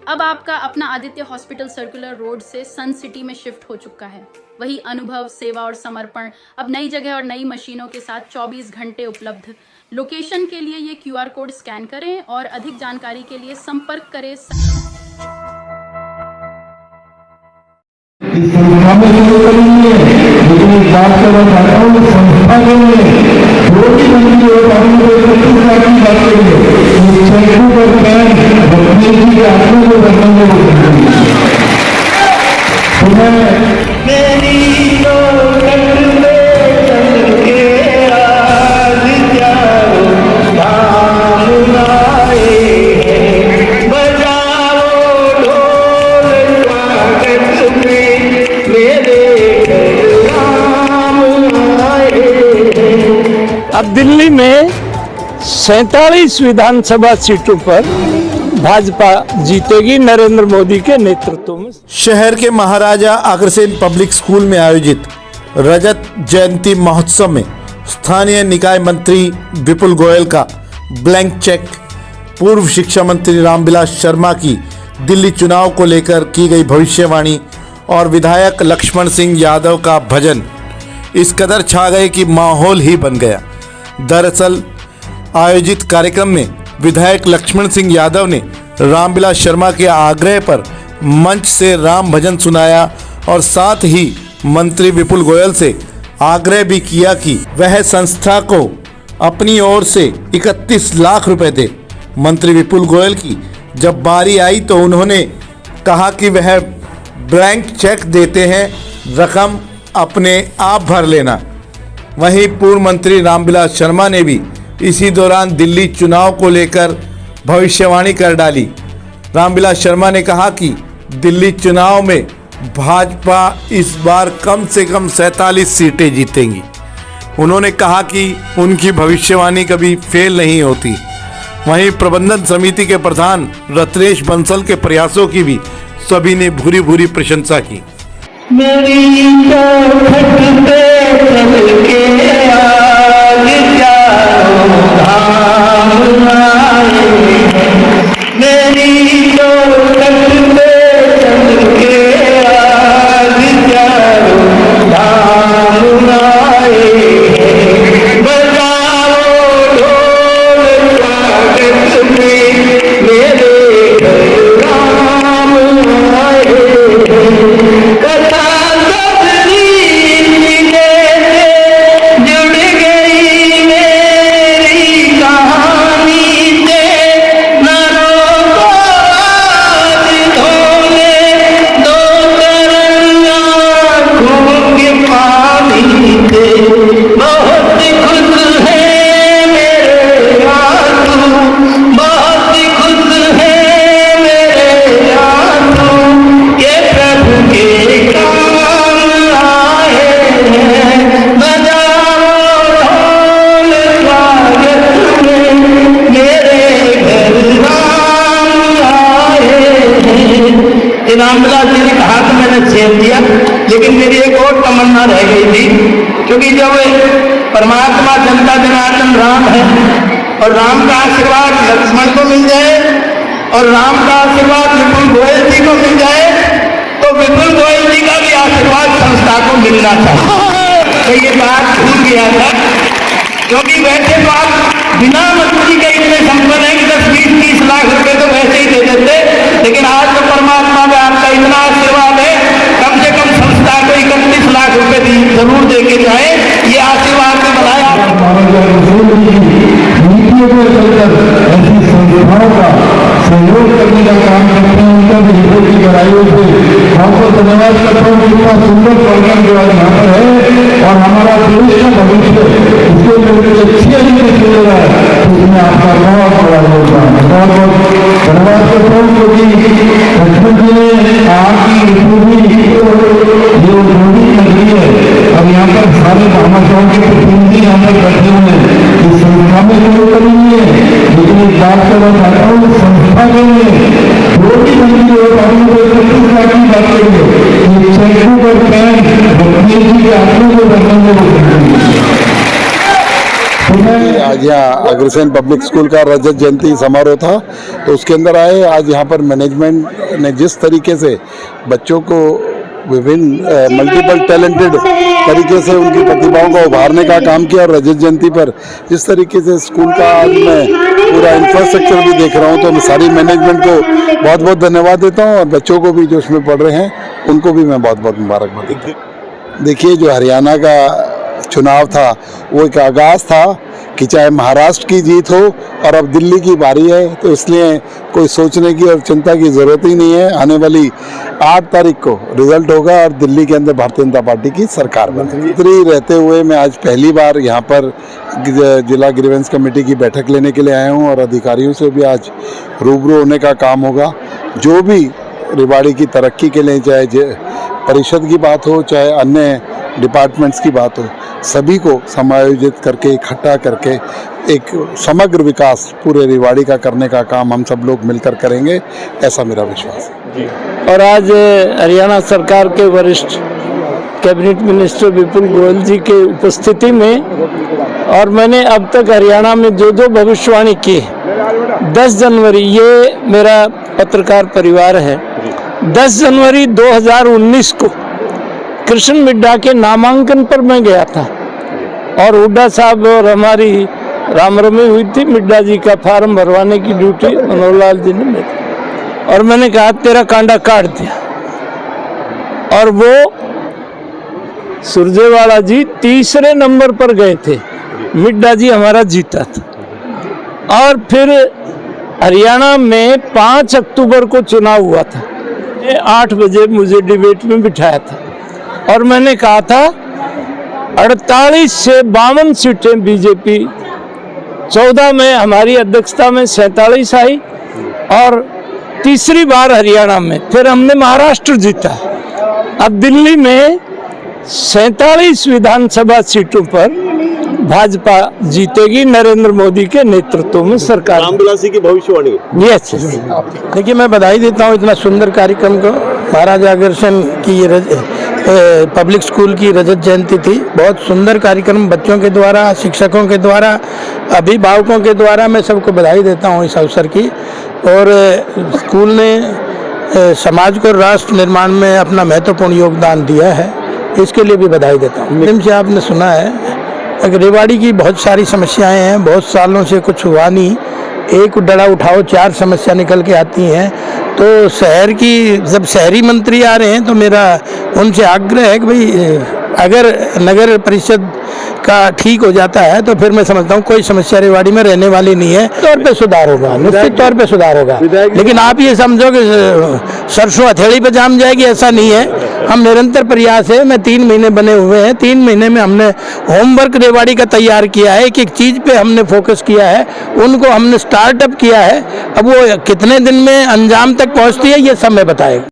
अब आपका अपना आदित्य हॉस्पिटल सर्कुलर रोड से सन सिटी में शिफ्ट हो चुका है। वही अनुभव, सेवा और समर्पण अब नई जगह और नई मशीनों के साथ 24 घंटे उपलब्ध। लोकेशन के लिए ये QR कोड स्कैन करें और अधिक जानकारी के लिए संपर्क करें। इस संस्था में शुरू करेंगे, लेकिन एक बात का मैं चाहता हूँ, संस्था के लिए जो भी मंत्री और पार्टी को इकट्ठा की बात करेंगे, इस चेकबुक और पैन रखने की आत्मा को रखने में मेरी तो कटले चल के आज जाओ धाम आए हैं, बजाओ ढोल स्वागत में मेरे राम आए हैं। अब दिल्ली में 47 विधानसभा सीटों पर भाजपा जीतेगी नरेंद्र मोदी के नेतृत्व में। शहर के महाराजा अग्रसेन पब्लिक स्कूल में आयोजित रजत जयंती महोत्सव में स्थानीय निकाय मंत्री विपुल गोयल का ब्लैंक चेक, पूर्व शिक्षा मंत्री रामविलास शर्मा की दिल्ली चुनाव को लेकर की गई भविष्यवाणी और विधायक लक्ष्मण सिंह यादव का भजन इस कदर छा गए कि माहौल ही बन गया। दरअसल आयोजित कार्यक्रम में विधायक लक्ष्मण सिंह यादव ने रामविलास शर्मा के आग्रह पर मंच से राम भजन सुनाया और साथ ही मंत्री विपुल गोयल से आग्रह भी किया कि वह संस्था को अपनी ओर से 31 लाख रुपए दे। मंत्री विपुल गोयल की जब बारी आई तो उन्होंने कहा कि वह ब्लैंक चेक देते हैं, रकम अपने आप भर लेना। वहीं पूर्व मंत्री रामविलास शर्मा ने भी इसी दौरान दिल्ली चुनाव को लेकर भविष्यवाणी कर डाली। रामविलास शर्मा ने कहा कि दिल्ली चुनाव में भाजपा इस बार कम से कम 47 सीटें जीतेंगी। उन्होंने कहा कि उनकी भविष्यवाणी कभी फेल नहीं होती। वहीं प्रबंधन समिति के प्रधान रत्नेश बंसल के प्रयासों की भी सभी ने भूरी भूरी प्रशंसा की। मेरी रामविलास जी ने कहा तो मैंने सेव दिया, लेकिन मेरी एक और तमन्ना रह गई थी, क्योंकि जब परमात्मा जनता जनार्दन राम है और राम का आशीर्वाद लक्ष्मण को मिल जाए और राम का आशीर्वाद विपुल गोयल जी को मिल जाए तो विपुल गोयल जी का भी आशीर्वाद संस्था को मिलना चाहिए। तो ये बात भूल गया था, क्योंकि वैसे तो आप बिना मंत्री के इतने संपन्न है कि 10-20-30 लाख रुपए तो वैसे ही दे देते, लेकिन आज तो परमात्मा में आपका इतना आशीर्वाद है, कम से कम संस्था को 31 लाख रुपए जरूर दे के जाए, ये आशीर्वाद में बनाया। ऐसी संस्थाओं का सहयोग करने का काम करते हैं, उनका भी हितों की गहराइयों से आपको धन्यवाद करता हूँ। इतना सुंदर प्रोग्राम जो आज यहाँ पर है और हमारा देश का भविष्य इसके लिए अच्छी चल रहा है, इसमें आपका बहुत बड़ा योगदान है। बहुत बहुत धन्यवाद करता हूँ, क्योंकि लक्ष्मण जी ने आपकी पूरी जो जोड़ी लगी है, अब यहाँ पर सारे भामाशाहों के प्रतिनिधि यहाँ पर बैठे हुए हैं, इस संस्था में शुरू करेंगे, लेकिन एक बात का मैं चाहता हूँ, संस्था के लिए जो भी मंत्री और पार्टी को इकट्ठा की बात करेंगे, ये चेकबुक और पैन रत्नेश जी के आत्मा को रखने में आज यहाँ अग्रसेन पब्लिक स्कूल का रजत जयंती समारोह था, तो उसके अंदर आए। आज यहाँ पर मैनेजमेंट ने जिस तरीके से बच्चों को विभिन्न मल्टीपल टैलेंटेड तरीके से उनकी प्रतिभाओं को उभारने का काम किया, और रजत जयंती पर जिस तरीके से स्कूल का आज मैं पूरा इंफ्रास्ट्रक्चर भी देख रहा हूँ, तो मैं सारी मैनेजमेंट को बहुत बहुत धन्यवाद देता हूँ, और बच्चों को भी जो उसमें पढ़ रहे हैं उनको भी मैं बहुत बहुत मुबारकबाद देता हूँ। देखिए, जो हरियाणा का चुनाव था वो एक आगाज़ था कि चाहे महाराष्ट्र की जीत हो और अब दिल्ली की बारी है, तो इसलिए कोई सोचने की और चिंता की ज़रूरत ही नहीं है। आने वाली 8 तारीख को रिजल्ट होगा और दिल्ली के अंदर भारतीय जनता पार्टी की सरकार बनेगी। मंत्री रहते हुए मैं आज पहली बार यहाँ पर जिला ग्रीवेंस कमेटी की बैठक लेने के लिए आया हूँ, और अधिकारियों से भी आज रूबरू होने का काम होगा। जो भी रेवाड़ी की तरक्की के लिए, चाहे परिषद की बात हो, चाहे अन्य डिपार्टमेंट्स की बात हो, सभी को समायोजित करके, इकट्ठा करके एक समग्र विकास पूरे रेवाड़ी का करने का काम हम सब लोग मिलकर करेंगे, ऐसा मेरा विश्वास है। और आज हरियाणा सरकार के वरिष्ठ कैबिनेट मिनिस्टर विपुल गोयल जी के उपस्थिति में, और मैंने अब तक हरियाणा में जो भविष्यवाणी की, 10 जनवरी, ये मेरा पत्रकार परिवार है, 10 जनवरी 2019 को कृष्ण मिड्ढा के नामांकन पर मैं गया था, और हुड्डा साहब और हमारी रामरमी हुई थी। मिड्ढा जी का फार्म भरवाने की ड्यूटी मनोहर लाल जी ने दी, और मैंने कहा तेरा कांडा काट दिया, और वो सुरजेवाला जी तीसरे नंबर पर गए थे, मिड्ढा जी हमारा जीता था। और फिर हरियाणा में 5 अक्टूबर को चुनाव हुआ था, 8 बजे मुझे डिबेट में बिठाया था, और मैंने कहा था 48 से 52 सीटें बीजेपी, 14 में हमारी अध्यक्षता में 47 आई, और तीसरी बार हरियाणा में फिर हमने महाराष्ट्र जीता। अब दिल्ली में 47 विधानसभा सीटों पर भाजपा जीतेगी, नरेंद्र मोदी के नेतृत्व में सरकार। रामविलासी की भविष्यवाणी। यस, देखिए, मैं बधाई देता हूँ इतना सुंदर कार्यक्रम को। महाराजा अग्रसेन की पब्लिक स्कूल की रजत जयंती थी, बहुत सुंदर कार्यक्रम, बच्चों के द्वारा, शिक्षकों के द्वारा, अभिभावकों के द्वारा। मैं सबको बधाई देता हूँ इस अवसर की। और स्कूल ने समाज को राष्ट्र निर्माण में अपना महत्वपूर्ण योगदान दिया है, इसके लिए भी बधाई देता हूँ। फिल्म से आपने सुना है रेवाड़ी की बहुत सारी समस्याएं हैं, बहुत सालों से कुछ हुआ नहीं, एक डड़ा उठाओ 4 समस्या निकल के आती हैं। तो शहर की, जब शहरी मंत्री आ रहे हैं तो मेरा उनसे आग्रह है कि भाई अगर नगर परिषद का ठीक हो जाता है तो फिर मैं समझता हूँ कोई समस्या रेवाड़ी में रहने वाली नहीं है। तौर पे सुधार होगा, निश्चित तौर पे सुधार होगा, लेकिन आप ये समझो कि सरसों हथेली पे जाम जाएगी, ऐसा नहीं है। हम निरंतर प्रयास है, मैं 3 महीने बने हुए हैं, 3 महीने में हमने होमवर्क रेवाड़ी का तैयार किया है, एक चीज़ पे हमने फोकस किया है, उनको हमने स्टार्टअप किया है। अब वो कितने दिन में अंजाम तक पहुँचती है ये सब मैं बताएगा।